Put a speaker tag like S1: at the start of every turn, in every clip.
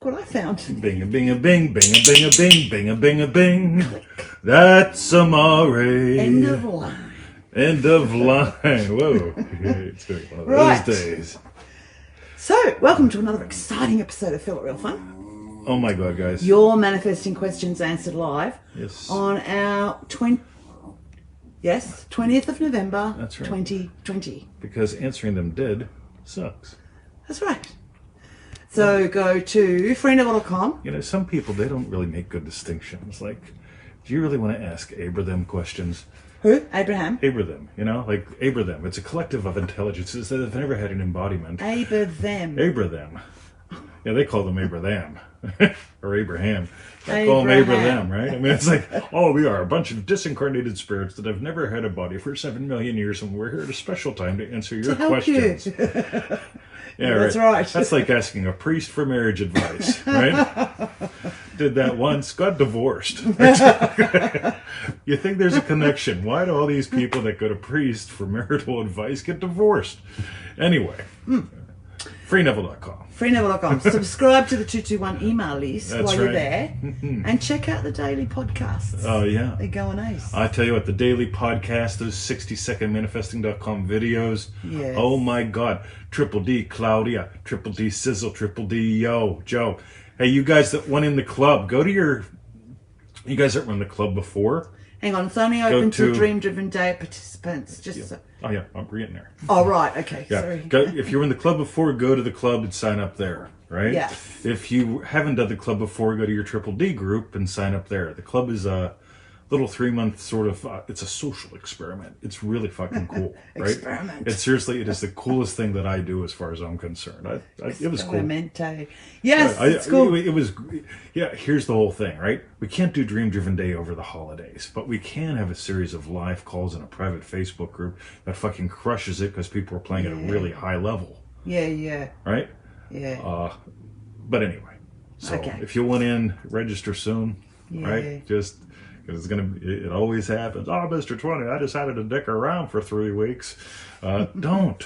S1: what I found.
S2: Bing a bing a bing, bing a bing a bing, bing a bing a bing. That's amore.
S1: End of line.
S2: End of line. Whoa. It's been one of
S1: Right.
S2: those days.
S1: So, welcome to another exciting episode of Feel It Real Fun.
S2: Oh my God, guys.
S1: Your manifesting questions answered live.
S2: Yes.
S1: On our 20th of November,
S2: That's right.
S1: 2020.
S2: Because answering them dead sucks.
S1: That's right. So go to freeneville.com.
S2: You know, some people, they don't really make good distinctions. Like, do you really want to ask Abraham questions?
S1: Who? Abraham.
S2: Abraham, you know? Like, Abraham. It's a collective of intelligences that have never had an embodiment.
S1: Abraham.
S2: Abraham. Yeah, they call them Abraham. Or Abraham. They call them Abraham, right? I mean, it's like, oh, we are a bunch of disincarnated spirits that have never had a body for 7 million years, and we're here at a special time to answer your questions. Yeah,
S1: That's right.
S2: That's like asking a priest for marriage advice, right? Did that once, got divorced. You think there's a connection? Why do all these people that go to priests for marital advice get divorced? Anyway, freeneville.com.
S1: freeneville.com. Subscribe to the 221 email list
S2: That's
S1: while you're
S2: right.
S1: there. And check out the daily podcasts.
S2: Oh, yeah.
S1: They're going ace.
S2: I tell you what, the daily podcast, those 60-second manifesting.com videos.
S1: Yes.
S2: Oh my God. Triple D Claudia, Triple D Syzzle, Triple D Yo, Joe. Hey, you guys that went in the club, go to your... You guys that were in the club before?
S1: Hang on, it's only open
S2: to-
S1: to Dream Driven Day participants. Just so.
S2: Oh, yeah, I'm getting there.
S1: Oh, right, okay,
S2: Yeah.
S1: sorry.
S2: Go, if you were in the club before, go to the club and sign up there, right?
S1: Yeah.
S2: If you haven't done the club before, go to your Triple D group and sign up there. The club is a little 3-month sort of, it's a social experiment. It's really fucking cool, right?
S1: Experiment.
S2: It seriously, it is the coolest thing that I do as far as I'm concerned. It was cool.
S1: Experimente. Yes,
S2: Yeah,
S1: it's cool.
S2: It was, yeah, here's the whole thing, right? We can't do Dream Driven Day over the holidays, but we can have a series of live calls in a private Facebook group that fucking crushes it because people are playing at a really high level,
S1: Yeah.
S2: right?
S1: Yeah.
S2: But anyway, so
S1: Okay.
S2: if you want in, register soon,
S1: Yeah.
S2: right? Just because it's gonna, it always happens. Oh, Mr. 20, I decided to dick around for 3 weeks. Don't.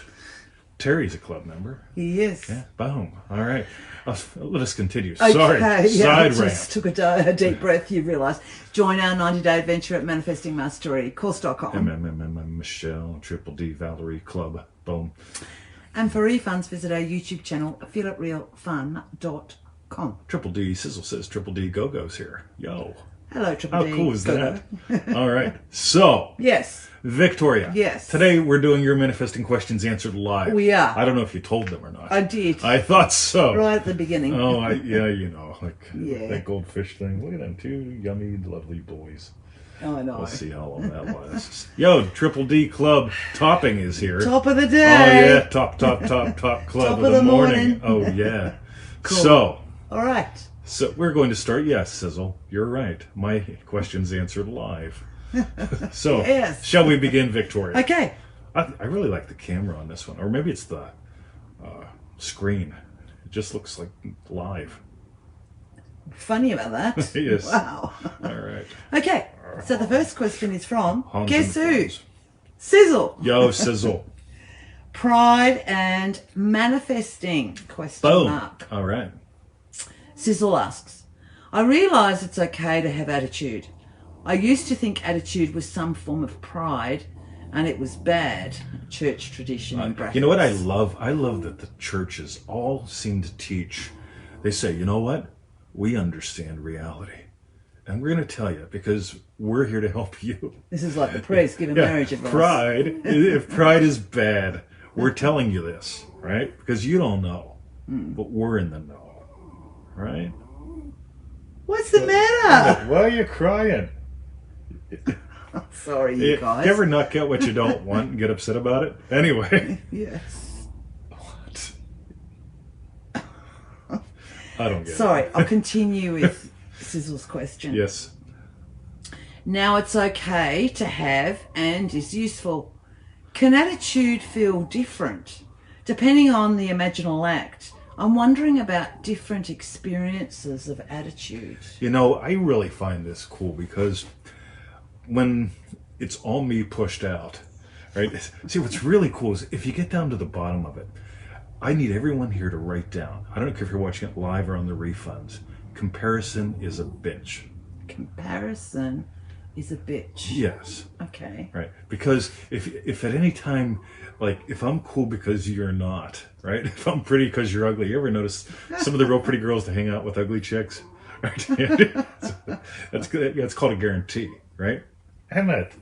S2: Terry's a club member.
S1: He is.
S2: Yeah, boom. All right. Let us continue.
S1: Okay,
S2: Sorry.
S1: yeah, I
S2: Side
S1: just
S2: rant.
S1: took a deep breath, you realise. Join our 90-day adventure at manifestingmasterycourse.com.
S2: Michelle, Triple D, Valerie, Club. Boom.
S1: And for refunds, visit our YouTube channel, feelitrealfun.com.
S2: Triple D, Syzzle says Triple D Go-Go's here. Yo.
S1: Hello, Triple
S2: How
S1: D.
S2: cool is
S1: Goddard.
S2: that? All right. So,
S1: Yes.
S2: Victoria.
S1: Yes.
S2: Today we're doing your manifesting questions answered live.
S1: We are.
S2: I don't know if you told them or not.
S1: I did.
S2: I thought so.
S1: Right at the beginning.
S2: Oh, yeah, you know, like
S1: Yeah.
S2: that goldfish thing. Look at them, 2 yummy, lovely boys.
S1: Oh, I know.
S2: Let's see how long that lasts. Yo, Triple D Club topping is here.
S1: Top of the
S2: Oh
S1: day.
S2: yeah, top club
S1: Top
S2: of
S1: of
S2: the
S1: the
S2: morning.
S1: morning.
S2: Oh yeah.
S1: Cool. All right.
S2: So we're going to start. Yes, Syzzle, you're right. My questions answered live. So
S1: Yes.
S2: shall we begin, Victoria?
S1: Okay.
S2: I really like the camera on this one, or maybe it's the screen. It just looks like live.
S1: Funny about that.
S2: Yes.
S1: Wow.
S2: All right.
S1: Okay. So the first question is from,
S2: Hans
S1: guess
S2: and
S1: who?
S2: Franz.
S1: Syzzle.
S2: Yo, Syzzle.
S1: Pride and manifesting? Question
S2: Boom.
S1: mark.
S2: All right.
S1: Syzzle asks, I realise it's okay to have attitude. I used to think attitude was some form of pride and it was bad. Church tradition in brackets.
S2: You know what I love? I love that the churches all seem to teach. They say, you know what? We understand reality. And we're going to tell you because we're here to help you.
S1: This is like the priest giving marriage advice.
S2: Pride, if pride is bad, we're telling you this, right? Because you don't know, but we're in the know, right?
S1: What's the matter?
S2: Why are you crying?
S1: Sorry, you guys.
S2: You ever not get what you don't want and get upset about it? Anyway.
S1: Yes.
S2: What? I don't get
S1: Sorry,
S2: it.
S1: I'll continue with Syzzle's question.
S2: Yes.
S1: Now it's okay to have and is useful. Can attitude feel different depending on the imaginal act? I'm wondering about different experiences of attitude.
S2: You know, I really find this cool because when it's all me pushed out, right? See, what's really cool is if you get down to the bottom of it, I need everyone here to write down. I don't care if you're watching it live or on the refunds. Comparison is a bitch.
S1: Comparison is a bitch.
S2: Yes.
S1: Okay.
S2: Right. Because if at any time, like, if I'm cool because you're not, right? If I'm pretty because you're ugly, you ever notice some of the real pretty girls that hang out with ugly chicks? Right? That's good. Yeah, it's called a guarantee, right? Emmett.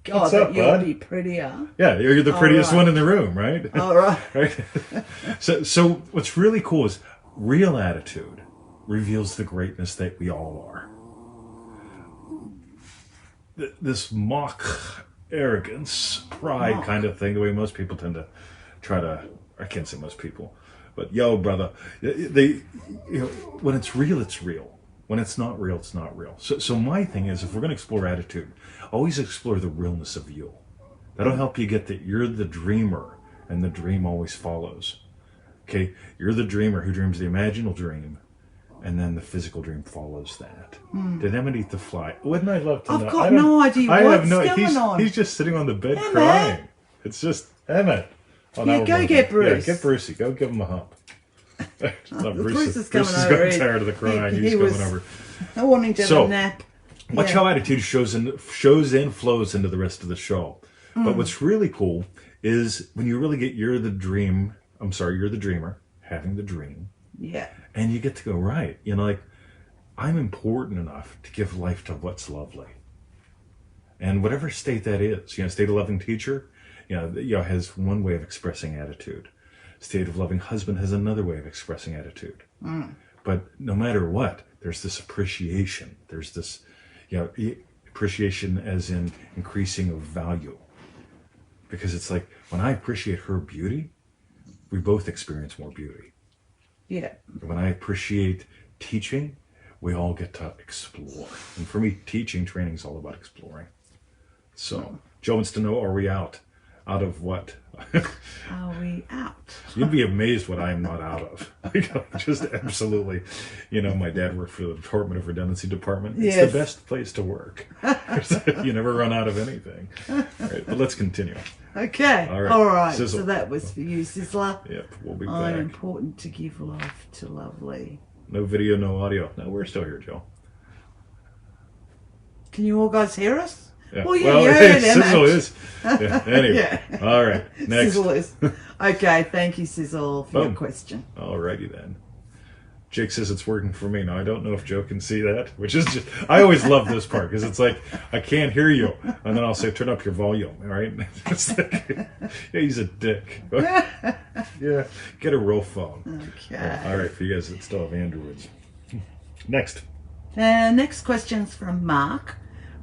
S2: What's up,
S1: you'll
S2: bud?
S1: be prettier.
S2: Yeah, you're the prettiest one in the room, right?
S1: All right.
S2: Right. So what's really cool is real attitude reveals the greatness that we all are. This mock arrogance, pride kind of thing, the way most people tend to try to, I can't say most people, but yo, brother, when it's real, it's real. When it's not real, it's not real. So my thing is, if we're going to explore attitude, always explore the realness of you. That'll help you get that you're the dreamer, and the dream always follows. Okay, you're the dreamer who dreams the imaginal dream, and then the physical dream follows that. Did Emmett eat the fly? Wouldn't I love to know?
S1: I've got no idea what's going on.
S2: He's just sitting on the bed
S1: Emmett.
S2: crying. It's just, Emmett. Oh,
S1: Yeah, go get Bruce.
S2: Yeah, get Brucey. Go give him a hump.
S1: Bruce is
S2: Bruce
S1: coming
S2: is
S1: over.
S2: getting tired of the crying. He's coming over.
S1: I wanting to have a nap.
S2: Watch how attitude shows and flows into the rest of the show. But what's really cool is when you really get you're the dreamer having the dream.
S1: Yeah.
S2: And you get to go, right, like, I'm important enough to give life to what's lovely. And whatever state that is, state of loving teacher, has one way of expressing attitude. State of loving husband has another way of expressing attitude. But no matter what, there's this appreciation. There's this, appreciation as in increasing of value. Because it's like, when I appreciate her beauty, we both experience more beauty.
S1: Yeah.
S2: When I appreciate teaching, we all get to explore. And for me, training is all about exploring. So, Joe wants to know, are we out? Out of what?
S1: Are we out?
S2: You'd be amazed what I am not out of. Just absolutely. My dad worked for the Department of Redundancy Department. It's the best place to work. You never run out of anything. All right, but let's continue.
S1: Okay. All right.
S2: Syzzle.
S1: So that was for you, Syzzler.
S2: Yep, we'll be
S1: I'm
S2: back.
S1: important to give love to lovely.
S2: No video, no audio. No, we're still here, Joe.
S1: Can you all guys hear us?
S2: Yeah.
S1: Well, you heard
S2: Syzzle is. Yeah. Anyway.
S1: Yeah.
S2: All right. Next.
S1: Syzzle is. Okay. Thank you, Syzzle, for your question.
S2: Alrighty then. Jake says it's working for me. Now, I don't know if Joe can see that, which is just, I always love this part because it's like, I can't hear you. And then I'll say, turn up your volume. All right. It's like, yeah, he's a dick. Yeah. Get a real phone.
S1: Okay.
S2: All right. For you guys that still have Androids. Next.
S1: Next question's from Mark.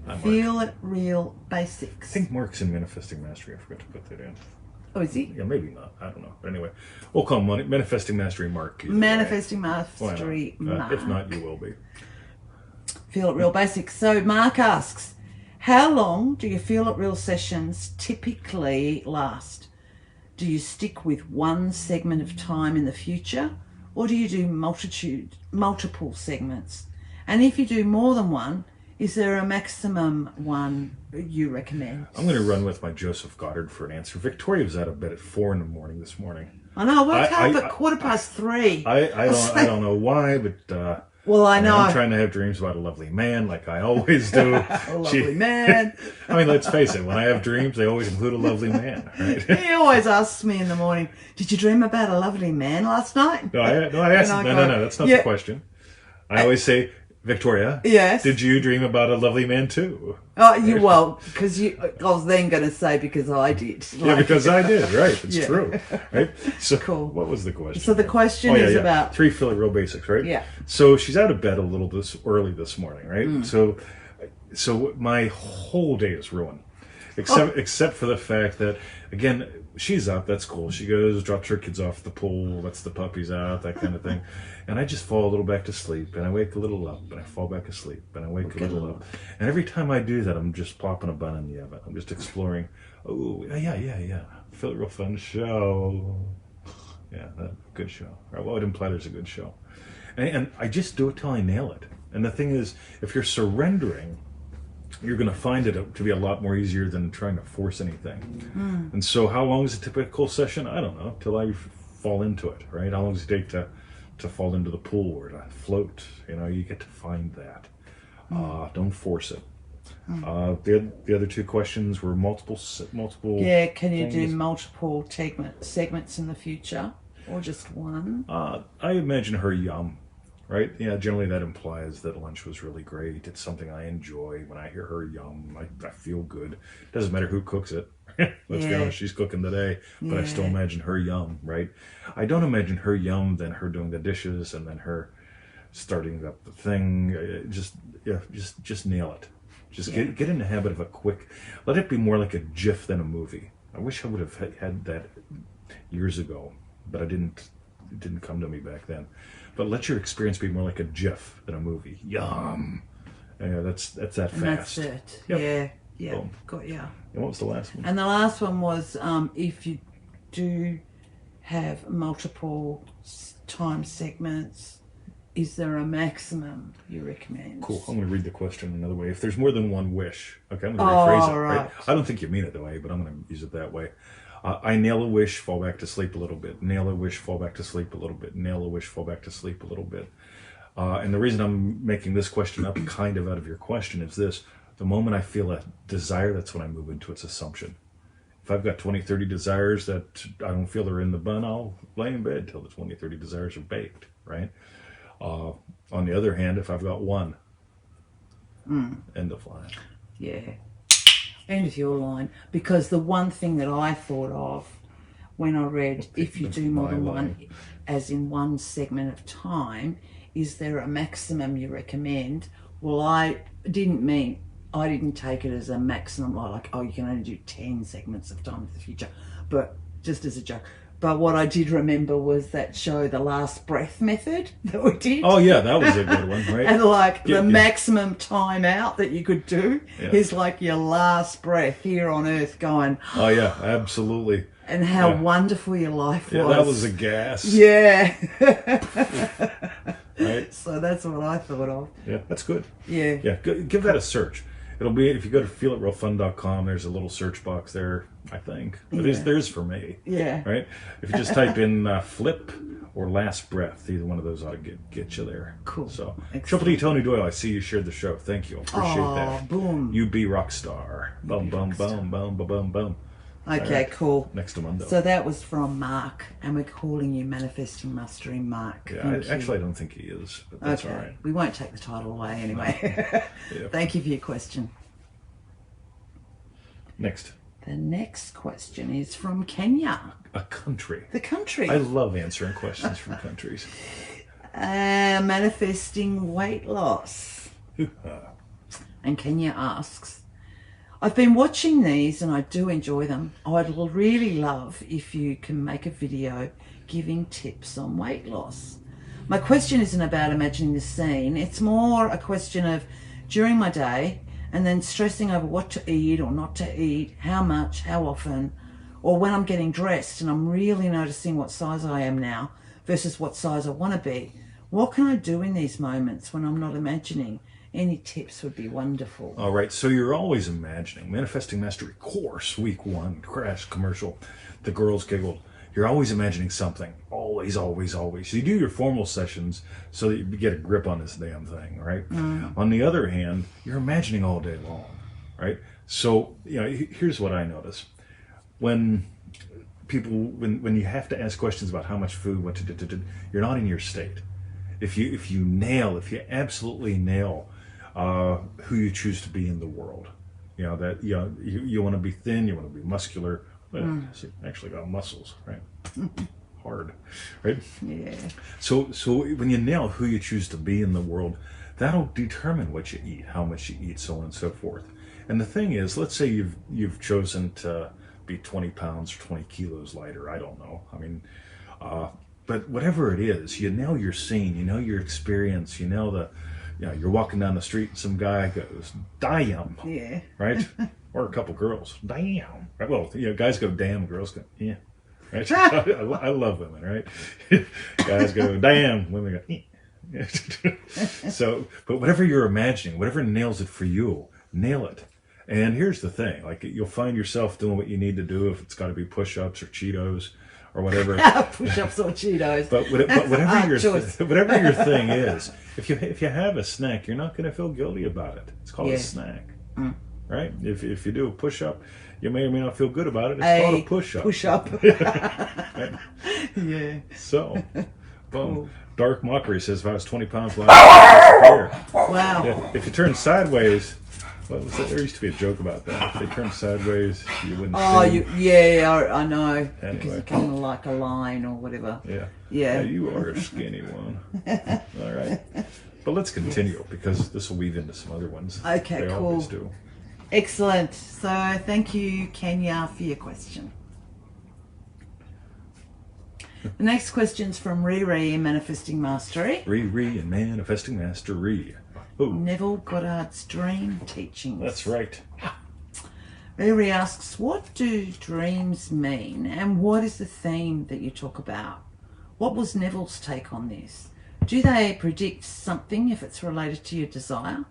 S2: Hi, Mark.
S1: Feel it real basics.
S2: I think Mark's in Manifesting Mastery. I forgot to put that in.
S1: Oh, is he?
S2: Yeah, maybe not. I don't know. But anyway, we'll call him Manifesting Mastery Mark.
S1: Manifesting Mastery Mark.
S2: If not, you will be.
S1: Feel it real basics. So Mark asks, how long do your Feel it real sessions typically last? Do you stick with one segment of time in the future, or do you do multiple segments? And if you do more than one, is there a maximum one you recommend?
S2: I'm going to run with my Joseph Goddard for an answer. Victoria was out of bed at 4 a.m. this morning.
S1: I know. I woke up at 3:15.
S2: I don't know why, but
S1: well, I know.
S2: I'm trying to have dreams about a lovely man, like I always do.
S1: A lovely man.
S2: I mean, let's face it. When I have dreams, they always include a lovely man, right?
S1: He always asks me in the morning, "Did you dream about a lovely man last night?"
S2: No, I asked. No. That's not the question. I always say, Victoria,
S1: yes.
S2: Did you dream about a lovely man too?
S1: Well, because I was then going to say because I did.
S2: Yeah, because I did. Right, it's true. Right. So,
S1: cool.
S2: What was the question?
S1: So the question is about
S2: 3 Feel It Real Basics, right?
S1: Yeah.
S2: So she's out of bed a little early this morning, right? So my whole day is ruined, except for the fact that, again, she's up. That's cool. She goes, drops her kids off at the pool, lets the puppies out, that kind of thing. And I just fall a little back to sleep, and I wake a little up, and I fall back asleep, and I wake a little up. And every time I do that, I'm just plopping a bun in the oven. I'm just exploring. Oh, yeah. Feel It Real Fun show. Yeah, good show. Right, well, it would imply there's a good show. And I just do it till I nail it. And the thing is, if you're surrendering, you're going to find it to be a lot more easier than trying to force anything. And so how long is a typical session? I don't know, till I fall into it, right? How long does it take to fall into the pool or to float? You get to find that. Don't force it. The other two questions were multiple.
S1: Yeah, can you
S2: things.
S1: do multiple segments in the future, or just one?
S2: I imagine her yum, right? Yeah, generally that implies that lunch was really great. It's something I enjoy. When I hear her yum, I feel good. Doesn't matter who cooks it. Let's be honest, she's cooking today, but I still imagine her yum, right? I don't imagine her yum, then her doing the dishes, and then her starting up the thing. Just nail it. Just get in the habit of a quick. Let it be more like a GIF than a movie. I wish I would have had that years ago, but it didn't come to me back then. But let your experience be more like a GIF than a movie. Yum. Yeah, that's that fast.
S1: And that's it. Yep. Yeah.
S2: Boom.
S1: Got ya.
S2: And what was the last one?
S1: And the last one was if you do have multiple time segments, is there a maximum you recommend?
S2: Cool. I'm going to read the question another way. If there's more than one wish, okay, I'm going to rephrase it. Right? I don't think you mean it that way, but I'm going to use it that way. I nail a wish, fall back to sleep a little bit. Nail a wish, fall back to sleep a little bit. Nail a wish, fall back to sleep a little bit. And the reason I'm making this question up kind of out of your question is this. The moment I feel a desire, that's when I move into its assumption. If I've got 20, 30 desires that I don't feel are in the bun, I'll lay in bed till the 20, 30 desires are baked, right? On the other hand, if I've got one, end of line.
S1: Yeah. End of your line. Because the one thing that I thought of when I read if you do more than one, as in one segment of time, is there a maximum you recommend? Well, I didn't take it as a maximum, like, oh, you can only do 10 segments of time in the future, but just as a joke. But what I did remember was that show, The Last Breath Method, that we did.
S2: Oh, yeah, that was a good one, right?
S1: And the maximum time out that you could do is like your last breath here on Earth going.
S2: Oh, yeah, absolutely.
S1: And how wonderful your life was.
S2: Yeah, that was a gas.
S1: Yeah.
S2: Right?
S1: So that's what I thought of.
S2: Yeah, that's good.
S1: Yeah.
S2: Yeah, give that a search. It'll be, if you go to feelitrealfun.com, there's a little search box there, I think. But there's for me.
S1: Yeah.
S2: Right? If you just type in flip or last breath, either one of those ought to get you there.
S1: Cool.
S2: So,
S1: Excellent.
S2: Triple D Tony Doyle, I see you shared the show. Thank you. Appreciate that.
S1: Boom.
S2: You be rock star. Boom, boom, boom, boom, boom, boom, boom.
S1: Okay,
S2: right.
S1: cool.
S2: Next to Mundo.
S1: So that was from Mark, and we're calling you Manifesting Mastering Mark.
S2: Yeah, actually, I don't think he is, but that's
S1: okay.
S2: all right.
S1: We won't take the title away anyway.
S2: Yeah.
S1: Thank you for your question.
S2: Next.
S1: The next question is from Kenya.
S2: A country.
S1: The country.
S2: I love answering questions from countries.
S1: Manifesting weight loss. And Kenya asks, I've been watching these and I do enjoy them. I'd really love if you can make a video giving tips on weight loss. My question isn't about imagining the scene. It's more a question of during my day and then stressing over what to eat or not to eat, how much, how often, or when I'm getting dressed and I'm really noticing what size I am now versus what size I want to be. What can I do in these moments when I'm not imagining? Any tips would be wonderful.
S2: All right, so you're always imagining. Manifesting Mastery course, week 1, crash commercial. The girls giggled. You're always imagining something. Always, always, always. You do your formal sessions so that you get a grip on this damn thing, right? On the other hand, you're imagining all day long, right? So, here's what I notice. When people, when you have to ask questions about how much food, what to do, you're not in your state. If you absolutely nail who you choose to be in the world, you want to be thin, you want to be muscular. You actually got muscles, right? Hard, right?
S1: Yeah.
S2: So when you nail who you choose to be in the world, that'll determine what you eat, how much you eat, so on and so forth. And the thing is, let's say you've chosen to be 20 pounds or 20 kilos lighter. I don't know. I mean, but whatever it is, you know your scene, you know your experience, you know you're walking down the street and some guy goes, damn.
S1: Yeah.
S2: Right? Or a couple girls, damn. Right? Well, guys go, damn, girls go, yeah. Right? I love women, right? Guys go, damn, women go, yeah. So, but whatever you're imagining, whatever nails it for you, nail it. And here's the thing, like you'll find yourself doing what you need to do if it's got to be push-ups or Cheetos or whatever.
S1: Push-ups or Cheetos.
S2: But whatever
S1: Choice.
S2: whatever your thing is, if you have a snack, you're not going to feel guilty about it. It's called a snack, right? If you do a push-up, you may or may not feel good about it. It's called a push-up.
S1: Push-up.
S2: Right?
S1: Yeah.
S2: So, boom. Cool. Dark Mockery says, if I was 20 pounds lighter, I'd disappear.
S1: Wow.
S2: Yeah, if you turn sideways, what was that? There used to be a joke about that. If they turned sideways, you wouldn't see
S1: I know.
S2: Anyway.
S1: Because you're kind of like a line or whatever.
S2: Yeah.
S1: Yeah.
S2: You are a skinny one. All right. But let's continue, because this will weave into some other ones.
S1: Okay,
S2: they
S1: cool.
S2: Always do.
S1: Excellent. So thank you, Kenya, for your question. The next question's from Riri in Manifesting Mastery.
S2: Riri and Manifesting Mastery. Ooh.
S1: Neville Goddard's Dream Teachings.
S2: That's right.
S1: Riri asks, what do dreams mean and what is the theme that you talk about? What was Neville's take on this? Do they predict something if it's related to your desire?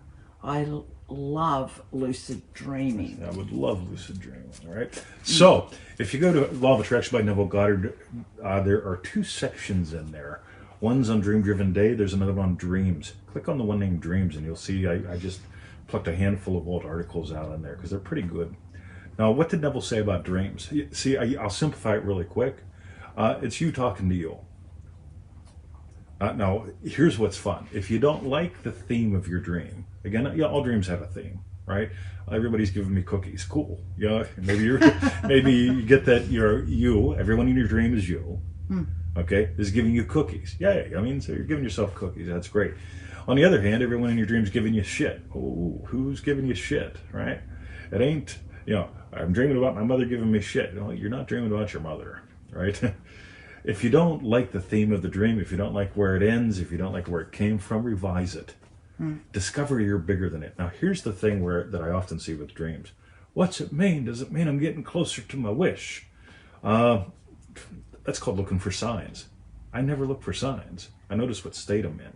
S1: I love lucid dreaming.
S2: I would love lucid dreaming, all right? So, if you go to Law of Attraction by Neville Goddard, there are 2 sections in there. One's on Dream Driven Day, there's another one on Dreams. Click on the one named Dreams and you'll see I just plucked a handful of old articles out in there because they're pretty good. Now, what did Neville say about dreams? See, I'll simplify it really quick. It's you talking to you. Now, here's what's fun. If you don't like the theme of your dream, again, all dreams have a theme, right? Everybody's giving me cookies. Cool. Maybe you get that everyone in your dream is you. Okay, is giving you cookies. Yay. I mean, so you're giving yourself cookies. That's great. On the other hand, everyone in your dream is giving you shit. Oh, who's giving you shit, right? It ain't, I'm dreaming about my mother giving me shit. No, you're not dreaming about your mother, right? If you don't like the theme of the dream, if you don't like where it ends, if you don't like where it came from, revise it. Discover you're bigger than it. Now, here's the thing that I often see with dreams. What's it mean? Does it mean I'm getting closer to my wish? That's called looking for signs. I never look for signs. I notice what state I'm in.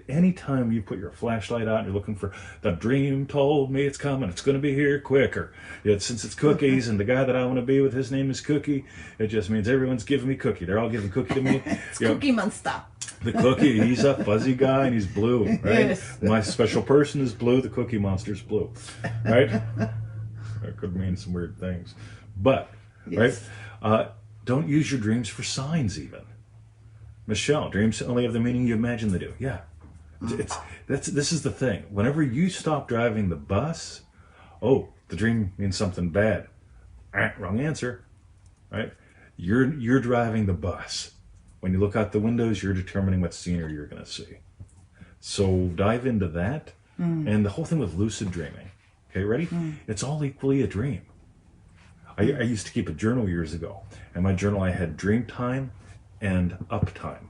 S2: Anytime you put your flashlight out and you're looking for, the dream told me it's coming, it's going to be here quicker. Since it's cookies and the guy that I want to be with, his name is Cookie, it just means everyone's giving me cookie. They're all giving cookie to me.
S1: It's Cookie Monster.
S2: The cookie, he's a fuzzy guy and he's blue, right?
S1: Yes.
S2: My special person is blue, the Cookie Monster's blue, right? That could mean some weird things. But, yes. Right? Don't use your dreams for signs even. Michelle, dreams only have the meaning you imagine they do. Yeah. This is the thing. Whenever you stop driving the bus, the dream means something bad. Wrong answer. Right? You're driving the bus. When you look out the windows, you're determining what scenery you're going to see. So dive into that. And the whole thing with lucid dreaming. Okay, ready? It's all equally a dream. I used to keep a journal years ago. In my journal, I had dream time and uptime.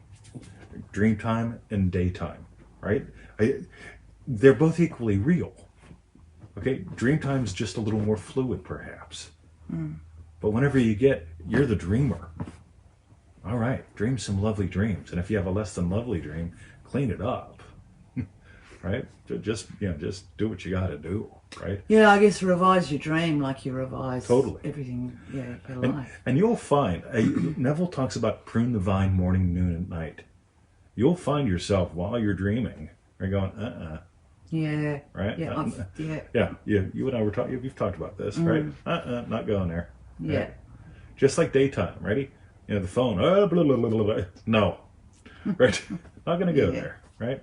S2: Dream time and daytime, right? They're both equally real. Okay, dream time is just a little more fluid, perhaps. But whenever you're the dreamer. All right, dream some lovely dreams. And if you have a less than lovely dream, clean it up. Right? Just do what you got to do, right?
S1: Yeah, I guess revise your dream like you revise everything, for life.
S2: And you'll find, Neville talks about prune the vine morning, noon, and night. You'll find yourself while you're dreaming, you're going,
S1: Yeah.
S2: Right?
S1: Yeah.
S2: You and I were talking, you've talked about this, right? Not going there.
S1: Yeah.
S2: Right? Just like daytime, ready? The phone, blah, blah, blah, blah, blah. No. Right? Not going to go there, right?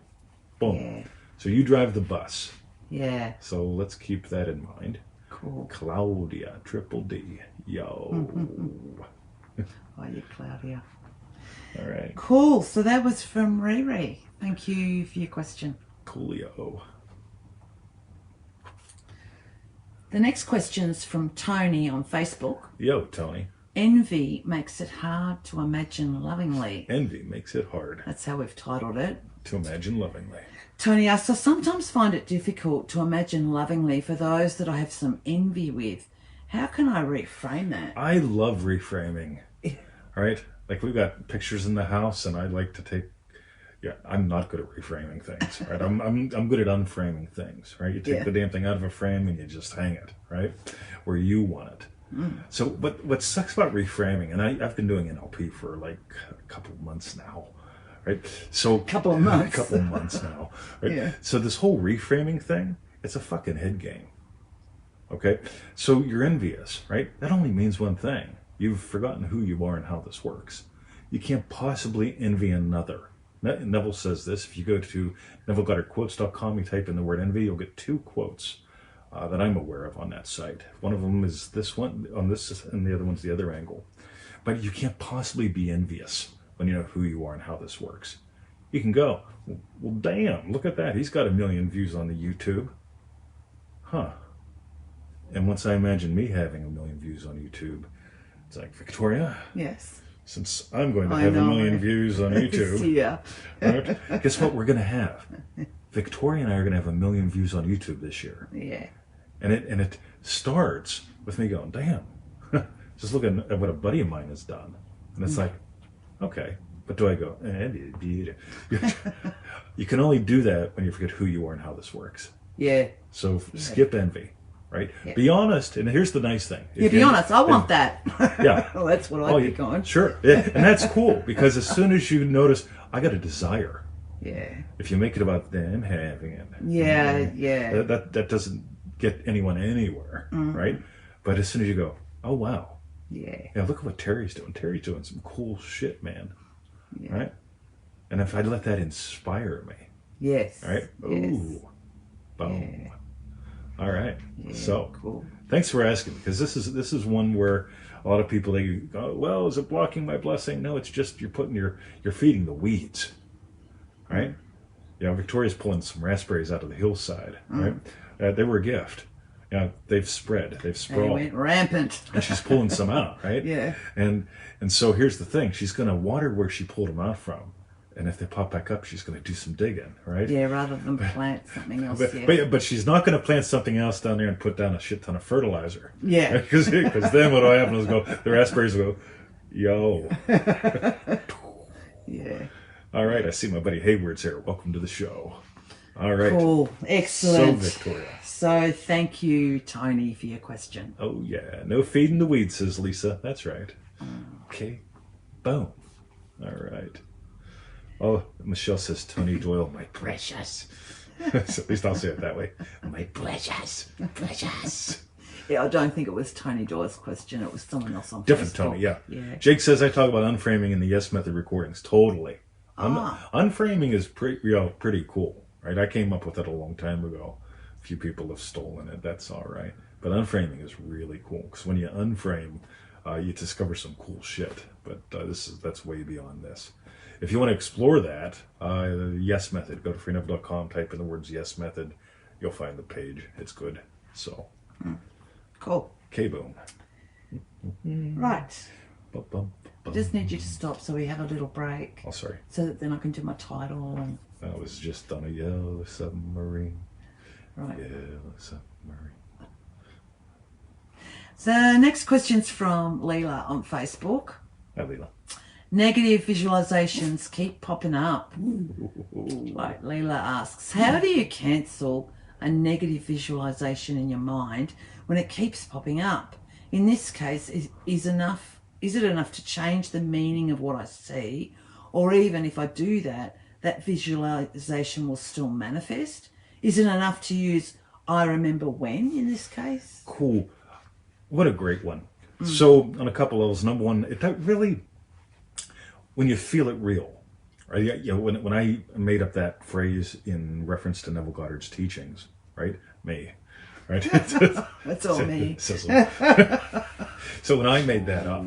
S2: Boom.
S1: Yeah.
S2: So you drive the bus.
S1: Yeah.
S2: So let's keep that in mind.
S1: Cool.
S2: Claudia, Triple D. Yo.
S1: Oh, you Claudia.
S2: All right.
S1: Cool. So that was from Riri. Thank you for your question.
S2: Coolio.
S1: The next question's from Tony on Facebook.
S2: Yo, Tony.
S1: Envy makes it hard to imagine lovingly.
S2: Envy makes it hard.
S1: That's how we've titled it.
S2: To imagine lovingly.
S1: Tony asks, I sometimes find it difficult to imagine lovingly for those that I have some envy with. How can I reframe that?
S2: I love reframing. Right? Like we've got pictures in the house and I like to take, I'm not good at reframing things, right? I'm good at unframing things, right? You take the damn thing out of a frame and you just hang it, right? Where you want it. So what sucks about reframing, and I've been doing NLP for like a couple of months now, right? So
S1: Couple of months.
S2: a couple of months now, right?
S1: Yeah.
S2: So this whole reframing thing, it's a fucking head game. Okay? So you're envious, right? That only means one thing. You've forgotten who you are and how this works. You can't possibly envy another. Neville says this. If you go to NevilleGoddardQuotes.com, you type in the word envy, you'll get 2 quotes that I'm aware of on that site. One of them is this one on this, and the other one's the other angle. But you can't possibly be envious when you know who you are and how this works. You can go, well, damn, look at that. He's got 1 million views on the YouTube. Huh. And once I imagine me having 1 million views on YouTube, it's like, Victoria,
S1: Yes.
S2: since I'm going to have 1 million views on YouTube,
S1: Yeah.
S2: right, guess what we're going to have? Victoria and I are going to have 1 million views on YouTube this year.
S1: Yeah.
S2: And it starts with me going, damn, just looking at what a buddy of mine has done. And it's like, okay, but do I go, you can only do that when you forget who you are and how this works.
S1: Yeah.
S2: So skip envy, right? Yeah. Be honest, and here's the nice thing.
S1: Yeah, be honest, I want that.
S2: Yeah.
S1: Well, that's what I'd be going.
S2: Sure. Yeah. And that's cool, because as soon as you notice, I got a desire.
S1: Yeah.
S2: If you make it about them having it.
S1: Yeah, yeah.
S2: That doesn't get anyone anywhere, right? But as soon as you go, oh, wow.
S1: Yeah.
S2: Yeah, look at what Terry's doing. Terry's doing some cool shit, man.
S1: Yeah.
S2: Right? And if I let that inspire me.
S1: Yes.
S2: Right?
S1: Yes.
S2: Ooh. Boom.
S1: Yeah.
S2: All right.
S1: Yeah,
S2: So,
S1: cool.
S2: Thanks for asking, because this is one where a lot of people, they go, well, is it blocking my blessing? No, it's just you're feeding the weeds. Right? Yeah, Victoria's pulling some raspberries out of the hillside. Right? They were a gift. Yeah, they've spread. They've sprawled.
S1: They went rampant.
S2: And she's pulling some out, right?
S1: Yeah.
S2: And so here's the thing. She's going to water where she pulled them out from. And if they pop back up, she's going to do some digging, right?
S1: Yeah, rather than plant something else.
S2: But she's not going to plant something else down there and put down a shit ton of fertilizer.
S1: Yeah.
S2: Because then what will happen is the raspberries will go, yo.
S1: Yeah.
S2: All right, I see my buddy Hayward's here. Welcome to the show. All right.
S1: Cool. Excellent.
S2: So, Victoria.
S1: So, thank you, Tony, for your question.
S2: Oh, yeah. No feeding the weeds, says Lisa. That's right. Okay. Boom. All right. Oh, Michelle says, Tony Doyle, my precious. So at least I'll say it that way. My precious. Precious.
S1: Yeah, I don't think it was Tony Doyle's question. It was someone else on
S2: Different
S1: Facebook.
S2: Tony, yeah.
S1: Yeah.
S2: Jake says, I talk about unframing in the Yes Method recordings. Totally. Unframing is pretty cool, right? I came up with it a long time ago. A few people have stolen it. That's all right. But unframing is really cool, because when you unframe, you discover some cool shit. But that's way beyond this. If you want to explore that, the Yes Method, go to freeneville.com, type in the words Yes Method. You'll find the page. It's good. So,
S1: Cool.
S2: K-boom.
S1: Right.
S2: Bum, bum,
S1: I
S2: bum.
S1: just need you to stop so we have a little break.
S2: Oh, sorry.
S1: So that then I can do my title and...
S2: That was just on a yellow submarine.
S1: Right.
S2: Yellow submarine.
S1: So next question's from Leela on Facebook.
S2: Hi, Leela.
S1: Negative visualizations keep popping up. Like Leela asks, how do you cancel a negative visualization in your mind when it keeps popping up? In this case, is it enough to change the meaning of what I see? Or even if I do that visualization will still manifest? Is it enough to use I remember when in this case?
S2: Cool. What a great one. So on a couple levels, number one, that really, when you feel it real, right? You know, when I made up that phrase in reference to Neville Goddard's teachings, right? Me, right?
S1: That's all me.
S2: Syzzle. So when I made that up,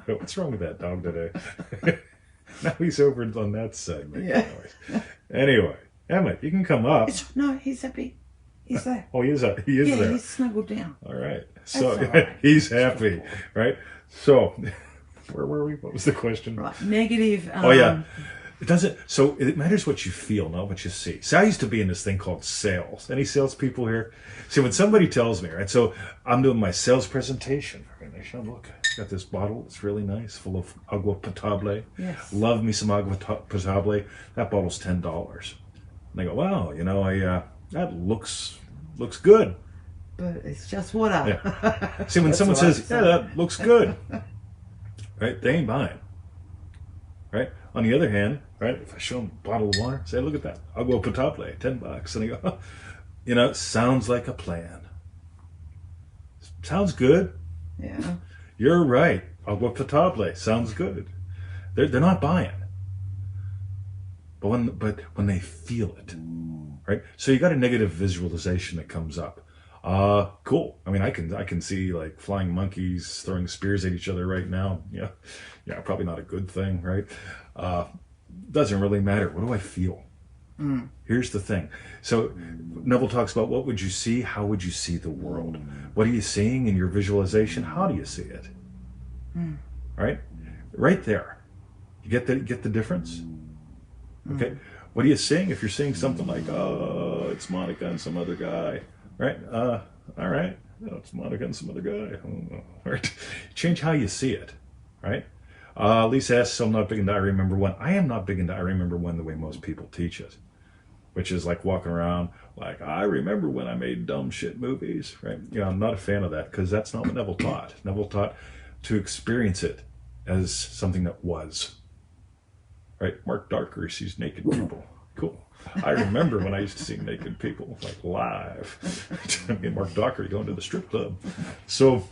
S2: what's wrong with that dog today? Now he's over on that side making noise. Anyway, Emmett, you can come up.
S1: No, he's happy. He's there.
S2: Oh, he is there.
S1: Yeah, he's snuggled down.
S2: All right. So
S1: all right.
S2: he's happy, right? So where were we? What was the question?
S1: Right. Negative.
S2: Oh, yeah. It doesn't. So it matters what you feel, not what you see. So I used to be in this thing called sales. Any salespeople here? See, when somebody tells me, right? So I'm doing my sales presentation. Look, I got this bottle. It's really nice, full of agua potable.
S1: Yes.
S2: Love me some agua potable. That bottle's $10. And they go, wow, that looks good.
S1: but it's just water.
S2: Yeah. See, when someone says, yeah, that looks good, right, they ain't buying. Right? On the other hand, right, if I show them a bottle of water, say, look at that. I'll go up to top lay, $10. And I go, you know, sounds like a plan. Sounds good.
S1: Yeah.
S2: You're right. I'll go up to top lay. Sounds good. They're not buying. But when they feel it, right? So you got a negative visualization that comes up. Cool. I mean, I can see like flying monkeys throwing spears at each other right now. Yeah, probably not a good thing, right? Doesn't really matter. What do I feel? Here's the thing. So Neville talks about what would you see? How would you see the world? What are you seeing in your visualization? How do you see it? Right? Right there. You get the difference? Okay. What are you seeing? If you're seeing something like, oh, it's Monica and some other guy, right? All right. Oh, it's Monica and some other guy. All right. Change how you see it, right? Lisa asks, so I'm not big into I remember when. I am not big into I remember when the way most people teach it, which is like walking around like, I remember when I made dumb shit movies, right? You know, I'm not a fan of that because that's not what Neville taught. Neville taught to experience it as something that was. Right? Mark Darker sees naked people. Cool. I remember when I used to see naked people, like live. Me and Mark Darker going to the strip club. So,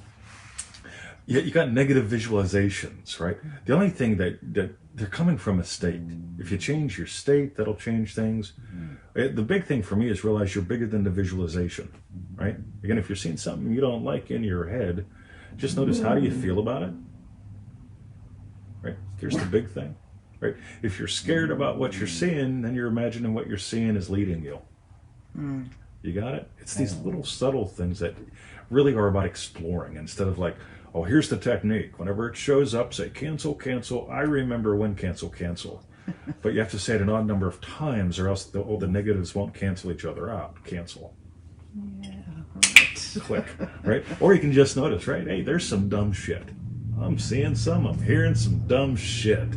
S2: yeah, you got negative visualizations, right? The only thing that they're coming from a state. If you change your state, that'll change things. The big thing for me is realize you're bigger than the visualization, right? Again, if you're seeing something you don't like in your head, just notice how do you feel about it, right? Here's the big thing. Right? If you're scared about what you're seeing, then you're imagining what you're seeing is leading you. You got it? It's these little subtle things that really are about exploring instead of like, oh, here's the technique. Whenever it shows up, say cancel, cancel. I remember when cancel, cancel. But you have to say it an odd number of times or else all the negatives won't cancel each other out. Cancel.
S1: Yeah. Right.
S2: Click. Right? Or you can just notice, right? Hey, there's some dumb shit. I'm seeing some. I'm hearing some dumb shit.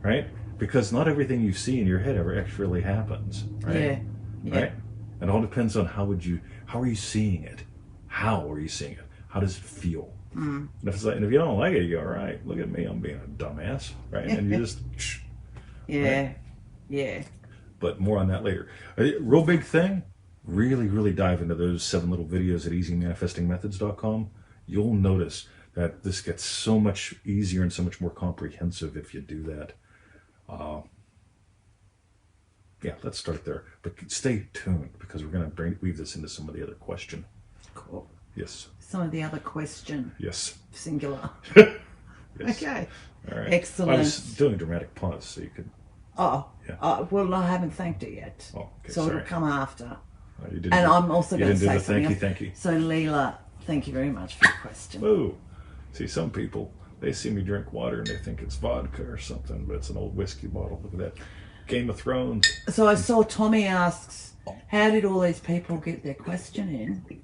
S2: Right? Because not everything you see in your head ever actually happens. Right?
S1: Yeah.
S2: Right? It all depends on how are you seeing it? How are you seeing it? How does it feel? And if you don't like it, you go, all right, look at me, I'm being a dumbass. Right? And you just
S1: yeah.
S2: Right?
S1: Yeah.
S2: But more on that later. A real big thing, really dive into those 7 little videos at easymanifestingmethods.com. You'll notice that this gets so much easier and so much more comprehensive if you do that. Yeah, let's start there. But stay tuned because we're going to weave this into some of the other question.
S1: Cool.
S2: Yes.
S1: Some of the other question.
S2: Yes.
S1: Singular.
S2: Yes.
S1: Okay.
S2: All right.
S1: Excellent.
S2: I was doing a dramatic pause so you could...
S1: Oh.
S2: Yeah.
S1: Well, I haven't thanked it yet.
S2: Oh, okay,
S1: so
S2: sorry.
S1: it'll come after.
S2: You didn't
S1: And I'm also going to say
S2: something.
S1: something.
S2: Thank you.
S1: So Leela, thank you very much for your question.
S2: Whoa. See, some people, they see me drink water and they think it's vodka or something, but it's an old whiskey bottle. Look at that. Game of Thrones.
S1: So I saw Tommy asks, how did all these people get their question in?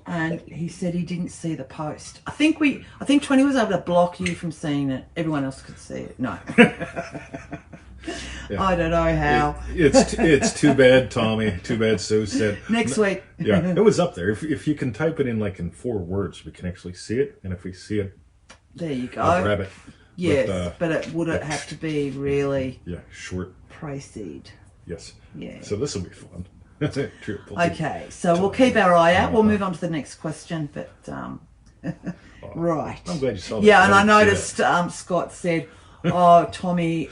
S1: And he said he didn't see the post. I think 20 was able to block you from seeing it. Everyone else could see it. No. Yeah. I don't know how.
S2: It's too bad, Tommy. Too bad Sue said.
S1: Next week.
S2: Yeah, it was up there. If you can type it in like in 4 words, we can actually see it. And if we see it,
S1: there you go.
S2: I'll grab it.
S1: Yes, but it would have to be really
S2: short.
S1: Proceed.
S2: Yes.
S1: Yeah.
S2: So this will be fun. True.
S1: Okay, so we'll keep our eye out. We'll move on to the next question, but right.
S2: I'm glad you saw that.
S1: Yeah, and I noticed Scott said, "Oh, Tommy,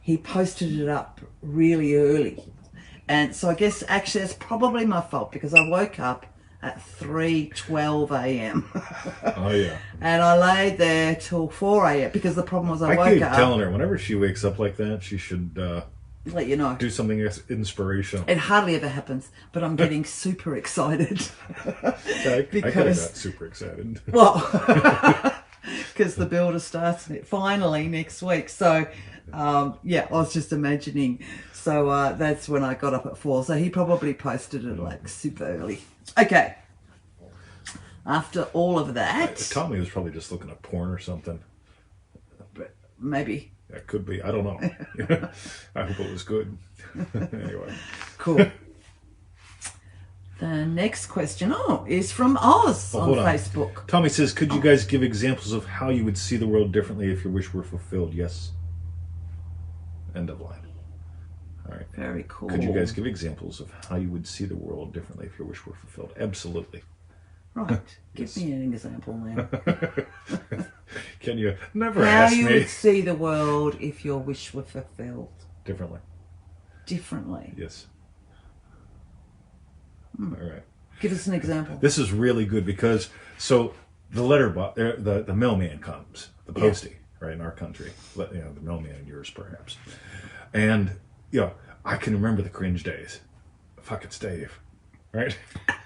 S1: he posted it up really early," and so I guess actually it's probably my fault because I woke up at 3:12 a.m.
S2: Oh yeah.
S1: And I laid there till 4 a.m. because the problem was I woke
S2: keep
S1: up.
S2: telling her whenever she wakes up like that, she should
S1: let you know.
S2: Do something inspirational.
S1: It hardly ever happens, but I'm getting super excited.
S2: I could have got super excited.
S1: Well, because the builder starts finally next week. So, I was just imagining. So that's when I got up at 4. So he probably posted it like super early. Okay. After all of that,
S2: Tommy was probably just looking at porn or something.
S1: But maybe.
S2: That could be. I don't know. I hope it was good. Anyway.
S1: Cool. The next question, is from Oz on
S2: hold on.
S1: Facebook.
S2: Tommy says, could you guys give examples of how you would see the world differently if your wish were fulfilled? Yes. End of line. All right.
S1: Very cool.
S2: Could you guys give examples of how you would see the world differently if your wish were fulfilled? Absolutely.
S1: Right. Give me an example now.
S2: Can you never
S1: How
S2: ask
S1: you
S2: me?
S1: would see the world if your wish were fulfilled
S2: Differently.
S1: differently.
S2: Yes. All right.
S1: Give us an example.
S2: This is really good because so the the mailman comes, the postie, right, in our country, the mailman in yours perhaps, and I can remember the cringe days. Fuck, it's Dave, right?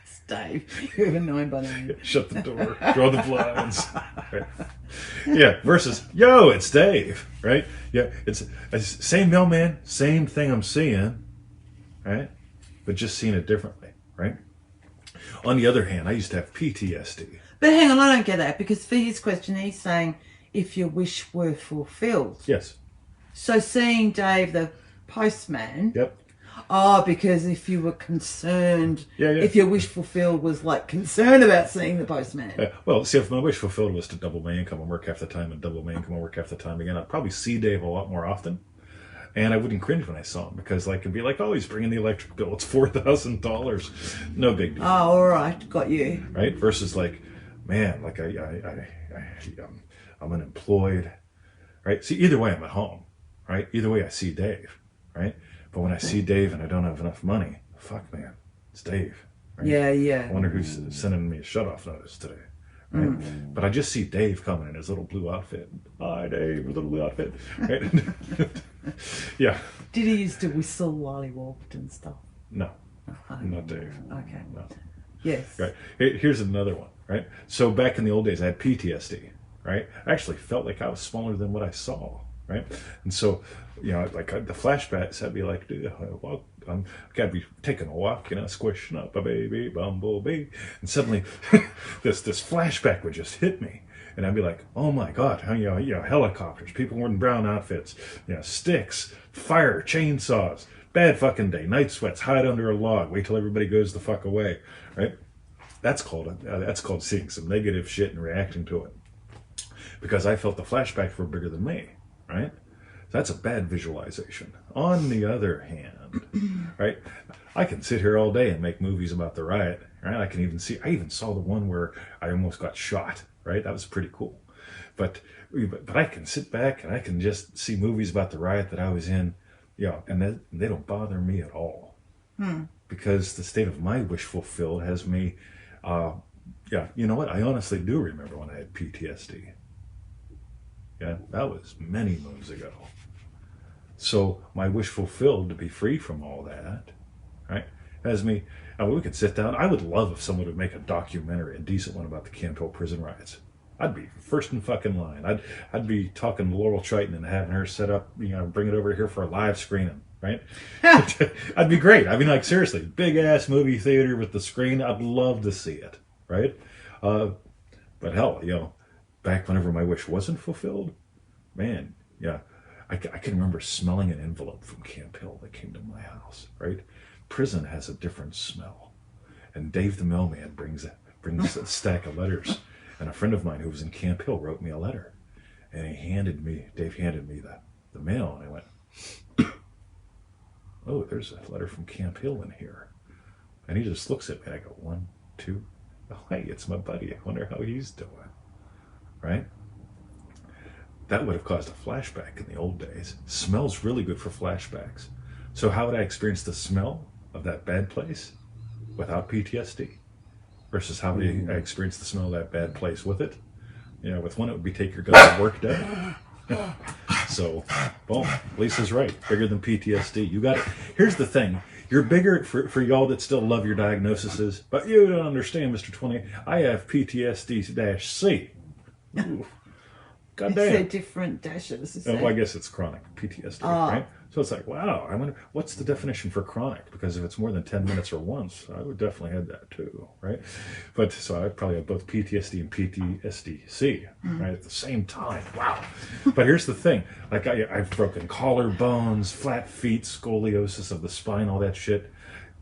S1: It's Dave. You even know him by name.
S2: Shut the door, draw the blinds. Right? Yeah, versus yo, it's Dave, right? Yeah, it's same mailman, same thing I'm seeing, right? But just seeing it differently, right? On the other hand, I used to have PTSD.
S1: But hang on, I don't get that, because for his question, he's saying if your wish were fulfilled.
S2: Yes.
S1: So seeing Dave the postman.
S2: Yep.
S1: Because if you were concerned,
S2: Yeah.
S1: if your wish fulfilled was like concerned about seeing the postman.
S2: Well, see, if my wish fulfilled was to double my income and work half the time and double my income and work half the time again, I'd probably see Dave a lot more often. And I wouldn't cringe when I saw him because it'd be like, oh, he's bringing the electric bill. It's $4,000. No big deal.
S1: Oh, all right. Got you.
S2: Right? Versus man, I'm unemployed. Right? See, either way, I'm at home. Right? Either way, I see Dave. Right? But when I see Dave and I don't have enough money, fuck, man, it's Dave. Right?
S1: Yeah.
S2: I wonder who's sending me a shut-off notice today. Right? But I just see Dave coming in his little blue outfit. Hi, Dave, little blue outfit. Right? Yeah.
S1: Did he used to whistle while he walked and stuff?
S2: No, not Dave.
S1: Okay.
S2: No.
S1: Yes.
S2: Right. Here's another one. Right. So back in the old days, I had PTSD. Right. I actually felt like I was smaller than what I saw. Right. And so, the flashbacks, I'd be like, dude, I gotta be taking a walk, squishing up a baby bumblebee, and suddenly this flashback would just hit me, and I'd be like, oh my god, helicopters, people wearing brown outfits, sticks, fire, chainsaws, bad fucking day, night sweats, hide under a log, wait till everybody goes the fuck away, right? That's called seeing some negative shit and reacting to it, because I felt the flashbacks were bigger than me, right? That's a bad visualization. On the other hand, right, I can sit here all day and make movies about the riot, right? I even saw the one where I almost got shot, right? That was pretty cool. But I can sit back and I can just see movies about the riot that I was in, and they don't bother me at all. Because the state of my wish fulfilled has me, you know what? I honestly do remember when I had PTSD. Yeah, that was many moons ago. So my wish fulfilled to be free from all that, right? Has me. We could sit down. I would love if someone would make a documentary, a decent one about the Camp Hill prison riots. I'd be first in fucking line. I'd be talking to Laurel Triton and having her set up, bring it over here for a live screening, right? I'd be great. I mean, seriously, big ass movie theater with the screen. I'd love to see it, right? But hell, back whenever my wish wasn't fulfilled, man, yeah. I can remember smelling an envelope from Camp Hill that came to my house, right? Prison has a different smell. And Dave the mailman brings a stack of letters. And a friend of mine who was in Camp Hill wrote me a letter. And Dave handed me the mail. And I went, oh, there's a letter from Camp Hill in here. And he just looks at me and I go, 1, 2, oh, hey, it's my buddy. I wonder how he's doing, right? That would have caused a flashback in the old days. Smells really good for flashbacks. So how would I experience the smell of that bad place without PTSD? Versus how would I experience the smell of that bad place with it? With one it would be take your gun to work day. So, boom, Lisa's right. Bigger than PTSD. You got it. Here's the thing. You're bigger for y'all that still love your diagnoses, but you don't understand, Mr. 20. I have PTSD-C. Ooh. God damn.
S1: They're different dashes.
S2: Well, I guess it's chronic PTSD, right? So it's like, wow, I wonder, what's the definition for chronic? Because if it's more than 10 minutes or once, I would definitely have that too, right? But so I probably have both PTSD and PTSD-C, right, at the same time. Wow. But here's the thing. I've broken collarbones, flat feet, scoliosis of the spine, all that shit.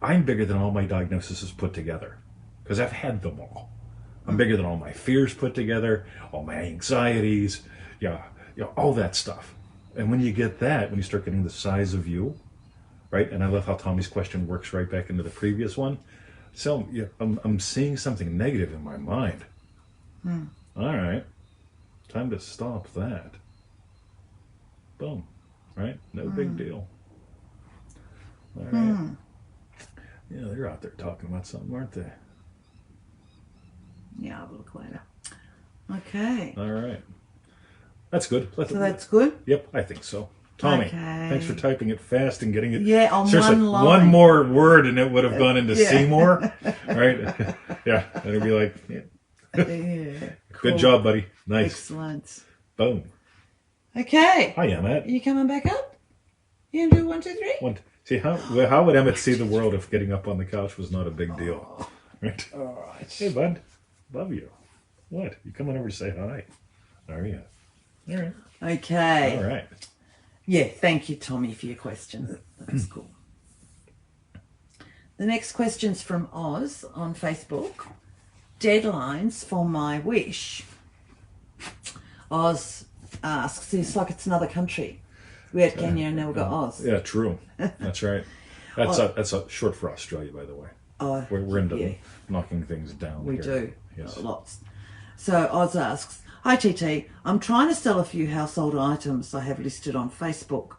S2: I'm bigger than all my diagnoses put together because I've had them all. I'm bigger than all my fears put together, all my anxieties, all that stuff. And when you get that, when you start getting the size of you, right? And I love how Tommy's question works right back into the previous one. So I'm seeing something negative in my mind. All right, time to stop that. Boom, right? No big deal. All right. Yeah, they're out there talking about something, aren't they?
S1: Yeah, I'll look later. Okay.
S2: All right. That's good.
S1: So that's good?
S2: Yep, I think so. Tommy,
S1: Okay.
S2: thanks for typing it fast and getting it.
S1: Yeah, on
S2: seriously,
S1: one line.
S2: one more word and it would have gone into Seymour. Right? Yeah, and it'd be like,
S1: Yeah.
S2: Good job, buddy. Nice.
S1: Excellent.
S2: Boom.
S1: Okay.
S2: Hi, Emmett.
S1: Are you coming back up? You gonna do 1, 2, 3?
S2: See, how would Emmett see the world if getting up on the couch was not a big deal? Right?
S1: All right.
S2: Hey, bud. Love you. What? You coming over to say hi? Are you? All right.
S1: Okay.
S2: All right.
S1: Yeah, thank you, Tommy, for your question. That's cool. The next question's from Oz on Facebook. Deadlines for my wish. Oz asks, it's like it's another country. We had Kenya and now we've got Oz.
S2: Yeah, true. That's right. That's a short for Australia, by the way.
S1: Oh,
S2: We're into knocking things down.
S1: We
S2: here.
S1: do.
S2: Yes.
S1: Lots. So Oz asks, hi TT, I'm trying to sell a few household items I have listed on Facebook.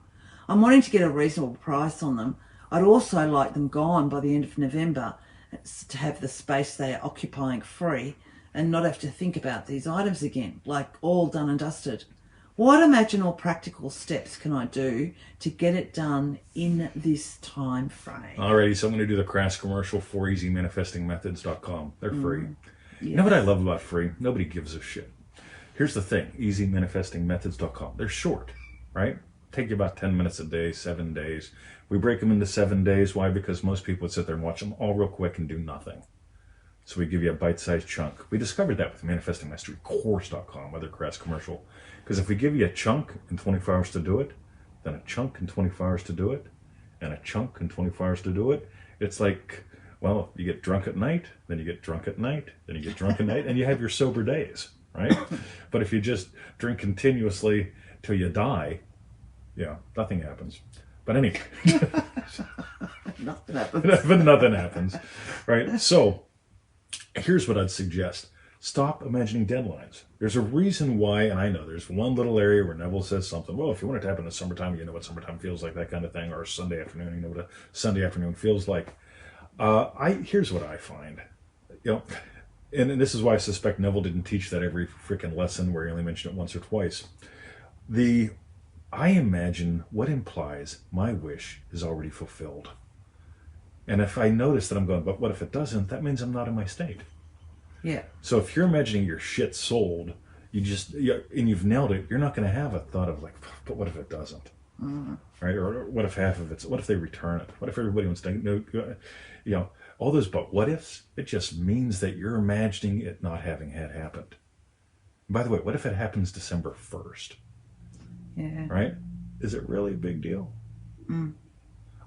S1: I'm wanting to get a reasonable price on them. I'd also like them gone by the end of November to have the space they are occupying free and not have to think about these items again, like all done and dusted. What imaginal practical steps can I do to get it done in this time frame?
S2: Alrighty, so I'm going to do the crass commercial for easymanifestingmethods.com. They're free.
S1: Yes.
S2: You know what I love about free? Nobody gives a shit. Here's the thing, easymanifestingmethods.com. They're short, right? Take you about 10 minutes a day, 7 days. We break them into 7 days. Why? Because most people would sit there and watch them all real quick and do nothing. So we give you a bite-sized chunk. We discovered that with manifestingmasterycourse.com, other crass commercial. Because if we give you a chunk in 24 hours to do it, then a chunk in 24 hours to do it, and a chunk in 24 hours to do it, it's like, well, you get drunk at night, then you get drunk at night, then you get drunk at night, and you have your sober days, right? But if you just drink continuously till you die, nothing happens. But anyway.
S1: Nothing happens.
S2: But nothing happens, right? So here's what I'd suggest. Stop imagining deadlines. There's a reason why, and I know there's one little area where Neville says something, well, if you want it to happen in the summertime, you know what summertime feels like, that kind of thing, or a Sunday afternoon, you know what a Sunday afternoon feels like. Here's what I find, and this is why I suspect Neville didn't teach that every freaking lesson where he only mentioned it once or twice. I imagine what implies my wish is already fulfilled. And if I notice that I'm going, but what if it doesn't? That means I'm not in my state.
S1: Yeah.
S2: So if you're imagining your shit sold, and you've nailed it, you're not going to have a thought of like, but what if it doesn't? Right? Or what if half of it's, what if they return it? What if everybody wants to, all those but what ifs, it just means that you're imagining it not having had happened. And by the way, what if it happens December 1st?
S1: Yeah.
S2: Right? Is it really a big deal?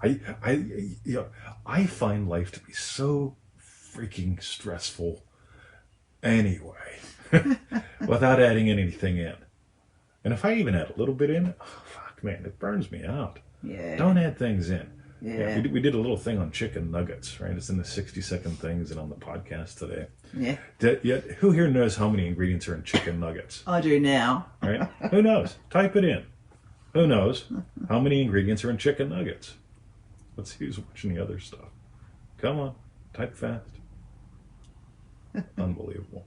S2: I find life to be so freaking stressful anyway, without adding anything in. And if I even add a little bit in, fuck man, it burns me out.
S1: Yeah.
S2: Don't add things in.
S1: Yeah.
S2: We did a little thing on chicken nuggets, right? It's in the 60-second things and on the podcast today.
S1: Yeah.
S2: Who here knows how many ingredients are in chicken nuggets?
S1: I do now.
S2: Right? Who knows? Type it in. Who knows how many ingredients are in chicken nuggets? Let's see who's watching the other stuff. Come on, type fast. Unbelievable.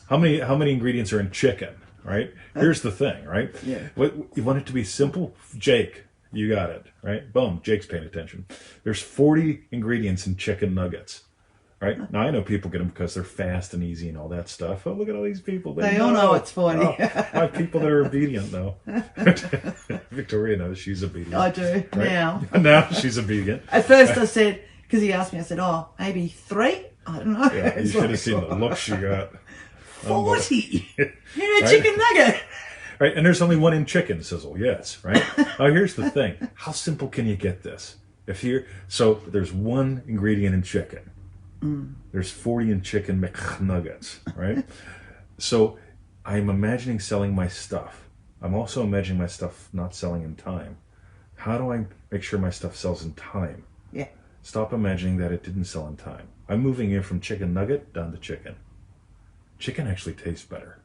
S2: How many ingredients are in chicken? Right? Here's the thing. Right?
S1: Yeah.
S2: What you want it to be simple? Jake, you got it. Right? Boom. Jake's paying attention. There's 40 ingredients in chicken nuggets. Right? Now I know people get them because they're fast and easy and all that stuff. Oh, look at all these people.
S1: They all know it's 40.
S2: Oh, I have people that are obedient though. Victoria knows she's obedient.
S1: I do
S2: right?
S1: now.
S2: Now she's obedient.
S1: At first I said, because he asked me, I said, maybe 3? I don't know.
S2: Yeah, you should have seen the look she got.
S1: 40? You're a
S2: Right?
S1: chicken nugget.
S2: Right, and there's only one in chicken, Syzzle, yes, right? Now here's the thing. How simple can you get this? So there's one ingredient in chicken. There's 40 in chicken McNuggets, right? So I'm imagining selling my stuff. I'm also imagining my stuff not selling in time. How do I make sure my stuff sells in time?
S1: Yeah.
S2: Stop imagining that it didn't sell in time. I'm moving in from chicken nugget down to chicken. Chicken actually tastes better,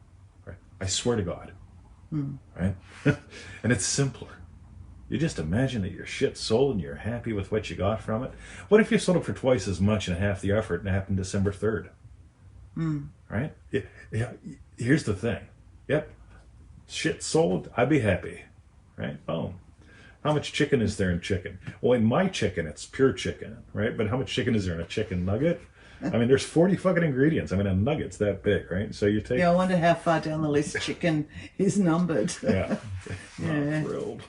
S2: right? I swear to God, right? And it's simpler. You just imagine that your shit's sold and you're happy with what you got from it. What if you sold it for twice as much and half the effort and it happened December 3rd? Right? Yeah. Here's the thing. Yep. Shit sold, I'd be happy. Right? Boom. How much chicken is there in chicken? Well, in my chicken, it's pure chicken, right? But how much chicken is there in a chicken nugget? I mean, there's 40 fucking ingredients. I mean, a nugget's that big, right? So you take...
S1: Yeah, I wonder how far down the list chicken is numbered.
S2: Yeah. I'm thrilled.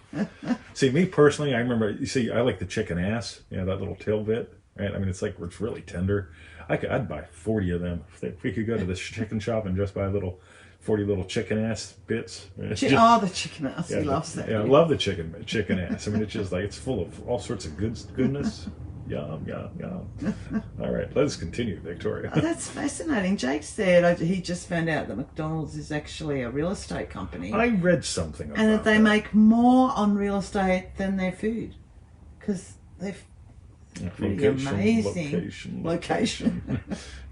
S2: See, me personally, I remember, you see, I like the chicken ass, that little tail bit, right? I mean, it's really tender. I'd buy 40 of them. If we could go to this chicken shop and just buy 40 little chicken ass bits.
S1: The chicken ass.
S2: Yeah,
S1: he loves that.
S2: Yeah, I love the chicken ass. I mean, it's just like, it's full of all sorts of goodness. Yum, yum, yum. All right, let's continue, Victoria.
S1: Oh, that's fascinating. Jake said he just found out that McDonald's is actually a real estate company.
S2: I read something about
S1: and that they make more on real estate than their food. Because they're pretty amazing. Location.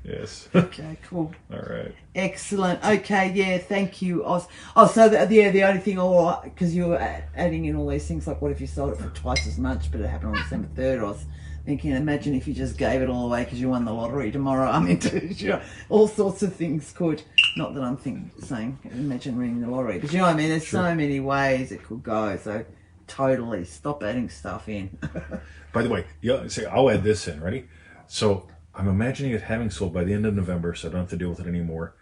S2: Yes.
S1: Okay, cool.
S2: All right.
S1: Excellent. Okay, yeah, thank you, Oz. Oh, so the only thing, because you were adding in all these things, like what if you sold it for twice as much, but it happened on December 3rd, Oz. Thinking, imagine if you just gave it all away because you won the lottery tomorrow. I mean, all sorts of things could. Not that I'm saying imagine winning the lottery, but you know what I mean. There's so many ways it could go. So totally stop adding stuff in.
S2: By the way, I'll add this in. Ready? So I'm imagining it having sold by the end of November, so I don't have to deal with it anymore.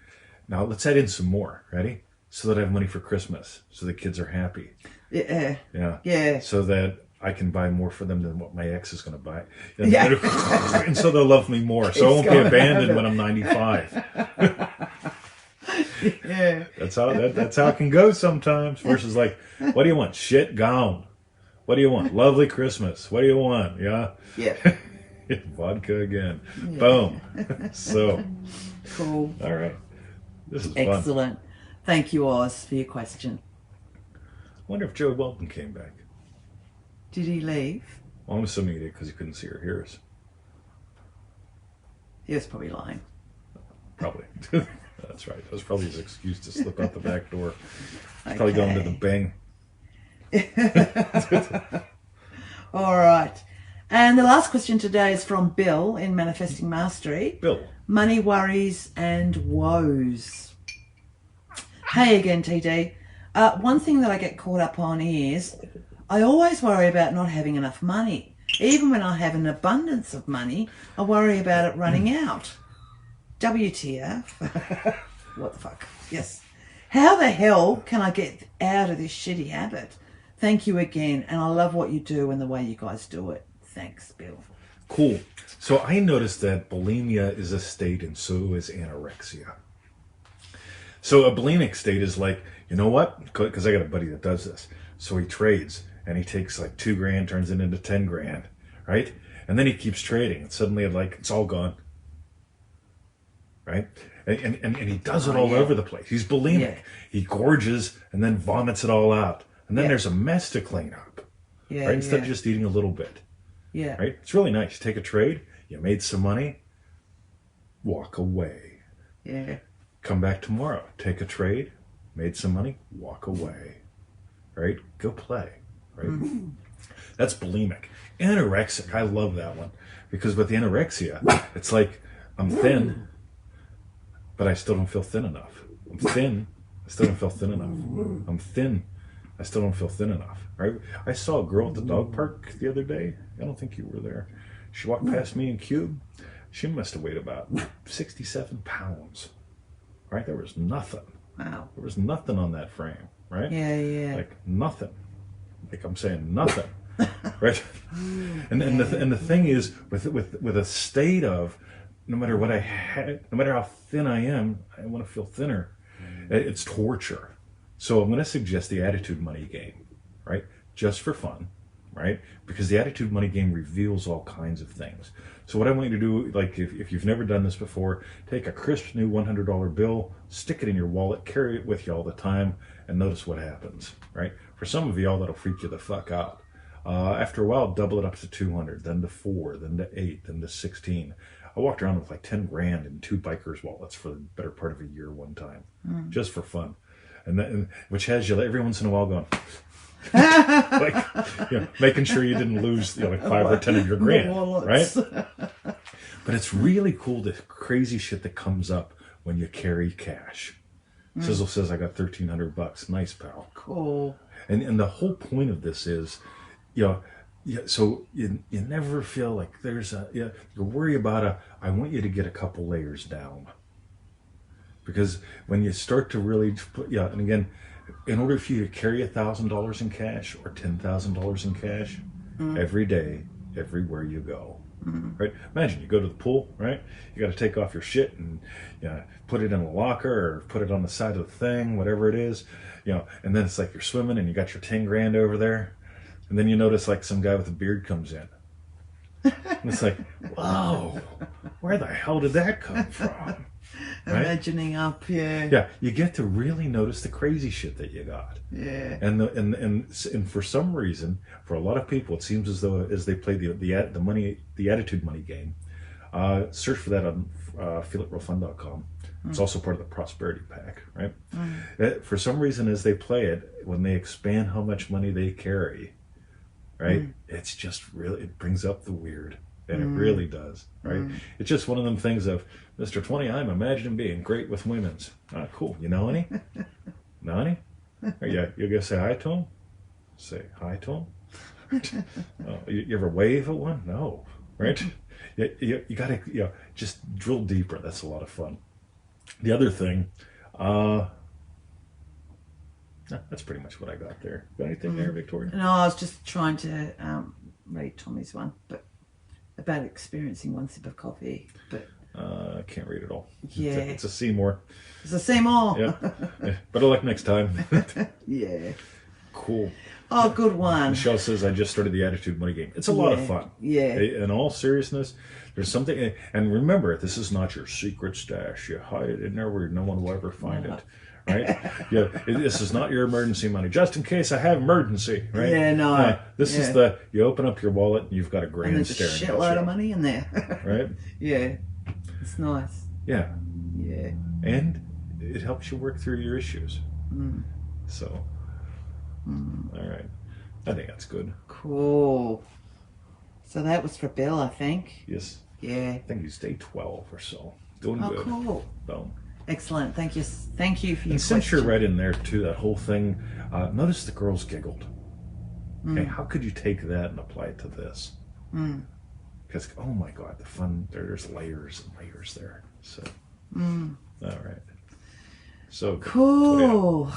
S2: Now let's add in some more. Ready? So that I have money for Christmas, so the kids are happy.
S1: Yeah.
S2: Yeah. So that I can buy more for them than what my ex is going to buy. And so they'll love me more. So I won't be abandoned when I'm 95.
S1: Yeah.
S2: That's how it can go sometimes. Versus like, what do you want? Shit gone. What do you want? Lovely Christmas. What do you want? Yeah.
S1: Yeah.
S2: Vodka again. Yeah. Boom. So.
S1: Cool.
S2: All right. This is
S1: excellent.
S2: Fun.
S1: Thank you, Oz, for your question.
S2: I wonder if Joe Welton came back.
S1: Did he leave?
S2: Well, I'm assuming he did because he couldn't see or hear us.
S1: He was probably lying.
S2: Probably. That's right. That was probably his excuse to slip out the back door. He's probably going to the Bing.
S1: All right. And the last question today is from Bill in Manifesting Mastery.
S2: Bill.
S1: Money worries and woes. Hey again, TD. One thing that I get caught up on is I always worry about not having enough money. Even when I have an abundance of money, I worry about it running out. WTF. What the fuck? Yes. How the hell can I get out of this shitty habit? Thank you again, and I love what you do and the way you guys do it. Thanks, Bill.
S2: Cool. So I noticed that bulimia is a state and so is anorexia. So a bulimic state is like, you know what? Because I got a buddy that does this. So he trades. And he takes like $2,000, turns it into 10 grand, right? And then he keeps trading, and suddenly it's all gone, right? And he does it all over the place. He's bulimic. Yeah. He gorges and then vomits it all out, and then there's a mess to clean up, right? Instead of just eating a little bit, right? It's really nice. You take a trade, you made some money, walk away.
S1: Yeah.
S2: Come back tomorrow. Take a trade, made some money, walk away, right? Go play. Right? Mm-hmm. That's bulimic. Anorexic, I love that one. Because with the anorexia, it's like, I'm thin, but I still don't feel thin enough. I'm thin, I still don't feel thin enough. I'm thin, I still don't feel thin enough. Right? I saw a girl at the dog park the other day. I don't think you were there. She walked past me in Cube. She must have weighed about 67 pounds. Right? There was nothing.
S1: Wow.
S2: There was nothing on that frame. Right?
S1: Yeah.
S2: Like nothing. Like I'm saying nothing, right? And the thing is with a state of no matter what I had, no matter how thin I am, I want to feel thinner. It's torture. So I'm going to suggest the attitude money game, right? Just for fun, right? Because the attitude money game reveals all kinds of things. So what I want you to do, like if you've never done this before, take a crisp new $100 bill, stick it in your wallet, carry it with you all the time, and notice what happens, right? For some of y'all, that'll freak you the fuck out. After a while, double it up to 200, then to 4, then to 8, then to 16. I walked around with like 10 grand in 2 bikers wallets for the better part of a year one time, just for fun. And which has you every once in a while going, like, making sure you didn't lose like 5 or 10 of your grand, right? But it's really cool, the crazy shit that comes up when you carry cash. Syzzle says, I got $1,300. Nice, pal.
S1: Cool.
S2: And the whole point of this is, so you never feel like there's you worry about I want you to get a couple layers down. Because when you start to really put, and again, in order for you to carry $1,000 in cash or $10,000 in cash every day, everywhere you go, right? Imagine you go to the pool, right? You got to take off your shit and put it in a locker or put it on the side of the thing, whatever it is, and then it's like you're swimming and you got your 10 grand over there, and then you notice like some guy with a beard comes in, and it's like, whoa, where the hell did that come from? Right?
S1: Imagining up,
S2: yeah. You get to really notice the crazy shit that you got.
S1: Yeah.
S2: And for some reason, for a lot of people, it seems as though as they play the attitude money game. Search for that on feelitrealfun.com. It's also part of the prosperity pack, right? For some reason, as they play it, when they expand how much money they carry, right? It's just really, it brings up the weird. And it really does, right? It's just one of them things of, Mr. 20, I'm imagining being great with women's. Cool. You know any? Know any? You're going to say hi to him? Say hi to him? You ever wave at one? No, right? You got to just drill deeper. That's a lot of fun. The other thing, that's pretty much what I got there. Got anything there, Victoria?
S1: No, I was just trying to read Tommy's one, but about experiencing one sip of coffee, but
S2: I can't read it all.
S1: Yeah,
S2: it's a Seymour.
S1: It's a Seymour.
S2: Yeah. Better luck next time.
S1: Yeah.
S2: Cool.
S1: Oh, good one.
S2: Michelle says, I just started the attitude money game. It's a lot of fun.
S1: Yeah.
S2: In all seriousness, there's something, and remember, this is not your secret stash. You hide it in there where no one will ever find it. Right? This is not your emergency money. Just in case I have emergency, right?
S1: Yeah, no.
S2: This is you open up your wallet and you've got a grand staring at you.
S1: And there's a shitload of money in there.
S2: Right?
S1: Yeah. It's nice.
S2: Yeah.
S1: Yeah.
S2: And it helps you work through your issues. So, all right. I think that's good.
S1: Cool. So that was for Bill, I think.
S2: Yes.
S1: Yeah.
S2: I think he's day 12 or so. Doing good.
S1: Oh, cool.
S2: So.
S1: Excellent. Thank you for your
S2: And since you're right in there too, that whole thing, notice the girls giggled. Okay, how could you take that and apply it to this? Because oh my God, the fun, there's layers and layers there. So all right, so
S1: cool.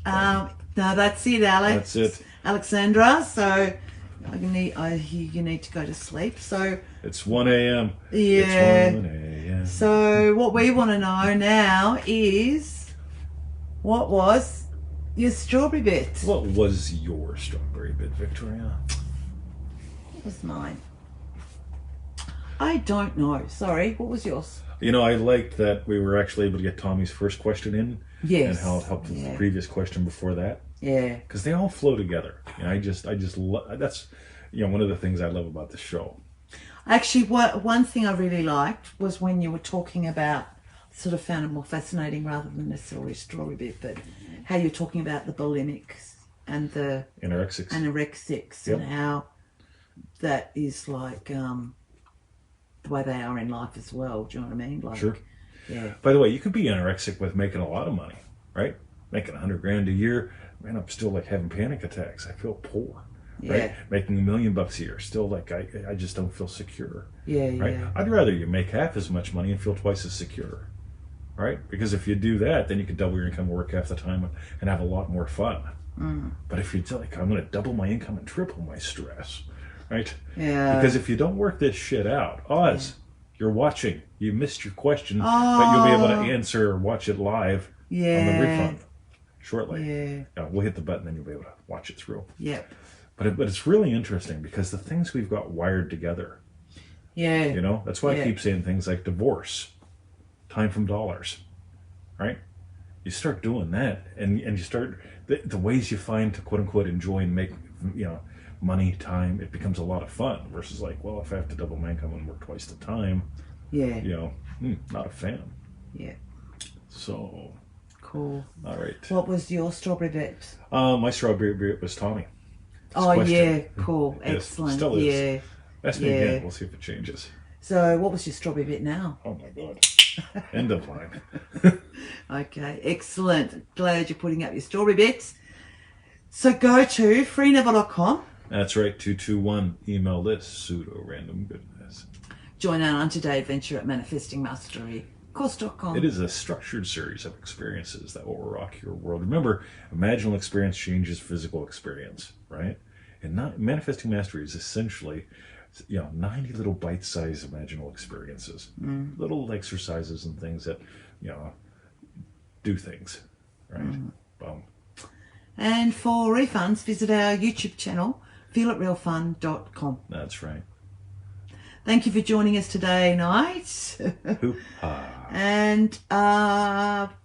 S1: No, that's it, Alex.
S2: That's it,
S1: Alexandra. So you need to go to sleep. So
S2: it's 1 a.m.
S1: Yeah.
S2: It's 1 a.m.
S1: So what we want to know now is, what was your strawberry bit?
S2: What was your strawberry bit, Victoria?
S1: What was mine? I don't know. Sorry. What was yours?
S2: I liked that we were actually able to get Tommy's first question in.
S1: Yes.
S2: And how it helped with the previous question before that.
S1: Yeah.
S2: Because they all flow together. That's one of the things I love about the show.
S1: Actually, one thing I really liked was when you were talking about, sort of found it more fascinating rather than necessarily strawberry bit, but how you're talking about the bulimics and the anorexics and how that is like the way they are in life as well. Do you know what I mean? Like,
S2: sure.
S1: Yeah.
S2: By the way, you could be anorexic with making a lot of money, right? Making $100 grand a year. Man, I'm still like having panic attacks. I feel poor.
S1: Yeah.
S2: Right? Making $1 million a year, still like I just don't feel secure.
S1: Yeah,
S2: right?
S1: Yeah.
S2: I'd rather you make half as much money and feel twice as secure, right? Because if you do that, then you can double your income, work half the time, and have a lot more fun. But if you're like, I'm going to double my income and triple my stress, right?
S1: Yeah.
S2: Because if you don't work this shit out, you're watching. You missed your question, but you'll be able to answer or watch it live on the refund shortly.
S1: Yeah.
S2: We'll hit the button, then you'll be able to watch it through.
S1: Yep.
S2: But it's really interesting because the things we've got wired together.
S1: Yeah.
S2: You know, that's why I keep saying things like divorce, time from dollars, right? You start doing that, and you start the ways you find to quote unquote enjoy and make, you know, money, time. It becomes a lot of fun versus like, well, if I have to double my income and work twice the time, you know, not a fan.
S1: Yeah.
S2: So
S1: cool.
S2: All right.
S1: What was your strawberry bit?
S2: My strawberry bit was Tommy.
S1: Yeah, cool, excellent.
S2: Still is.
S1: Yeah.
S2: Ask me again. We'll see if it changes.
S1: So, what was your strawberry bit now?
S2: Oh my God. End of line.
S1: Okay, excellent. Glad you're putting up your strawberry bits. So go to freeneville.com.
S2: That's right, 221. Email this pseudo random goodness.
S1: Join our on-today adventure at manifestingmasterycourse.com.
S2: It is a structured series of experiences that will rock your world. Remember, imaginal experience changes physical experience, right? And manifesting mastery is essentially, 90 little bite-sized imaginal experiences, little exercises and things that, do things, right? Boom.
S1: And for refunds, visit our YouTube channel, feelitrealfun.com.
S2: That's right.
S1: Thank you for joining us today night. And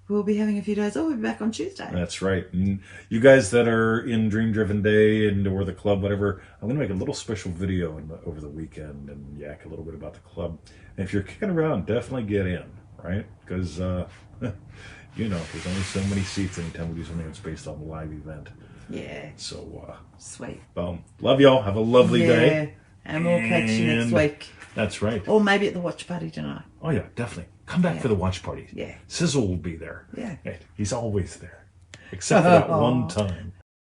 S1: we'll be having a few days. We'll be back on Tuesday.
S2: That's right. And you guys that are in Dream Driven Day or the club, whatever, I'm going to make a little special video over the weekend and yak a little bit about the club. And if you're kicking around, definitely get in, right? Because, there's only so many seats anytime we do something that's based on a live event.
S1: Yeah.
S2: So,
S1: sweet.
S2: Boom. Love y'all. Have a lovely day.
S1: And we'll catch you next week.
S2: That's right.
S1: Or maybe at the watch party tonight.
S2: Oh, yeah, definitely. Come back for the watch party.
S1: Yeah.
S2: Syzzle will be there.
S1: Yeah.
S2: Right. He's always there. Except for that one time.